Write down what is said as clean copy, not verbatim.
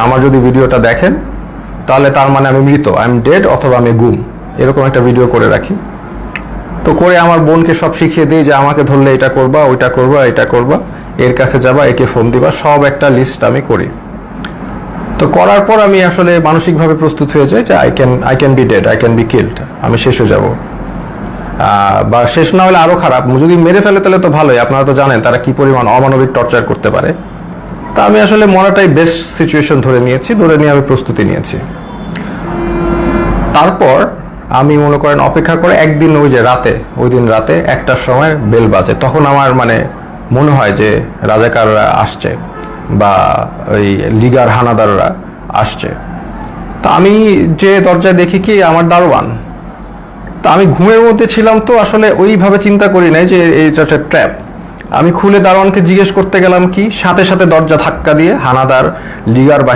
আমার যদি ভিডিওটা দেখেন তাহলে তার মানে আমি মৃত, আই এম ডেড, অথবা আমি গুম, এরকম একটা ভিডিও করে রাখি। তো করে আমার বোনকে সব শিখিয়ে দিই যে আমাকে ধরলে এটা করবা, ওইটা করবা, এটা করবা, এর কাছে যাবা, একে ফোন দিবা, সব একটা লিস্ট আমি করি। তো করার পর আমি আসলে মানসিকভাবে প্রস্তুত হয়ে যাই যে I can be dead, I can be killed, আমি শেষ হয়ে যাব। বা শেষ না হলে আরো খারাপ, যদি মেরে ফেলে তাহলে তো ভালোই, আপনারা তো জানেন তারা কি পরিমাণ অমানবিক টর্চার করতে পারে। তা আমি আসলে মরাটাই বেস্ট সিচুয়েশন ধরে নিয়ে আমি প্রস্তুতি নিয়েছি। তারপর আমি মনে করেন অপেক্ষা করে একদিন ওই দিন রাতে 1টার সময় বেল বাজে, তখন আমার মানে মনে হয় যে রাজাকাররা আসছে বা ওই লিগার হানাদাররা আসছে। তা আমি যে দরজায় দেখি কি আমার দারোয়ান। তা আমি ঘুমের মধ্যে ছিলাম, তো আসলে ওইভাবে চিন্তা করি নাই যে এইটা একটা ট্র্যাপ। আমি খুলে দারোয়ানকে জিজ্ঞেস করতে গেলাম কি, সাথে সাথে দরজা ধাক্কা দিয়ে হানাদার লিগার বাহিনী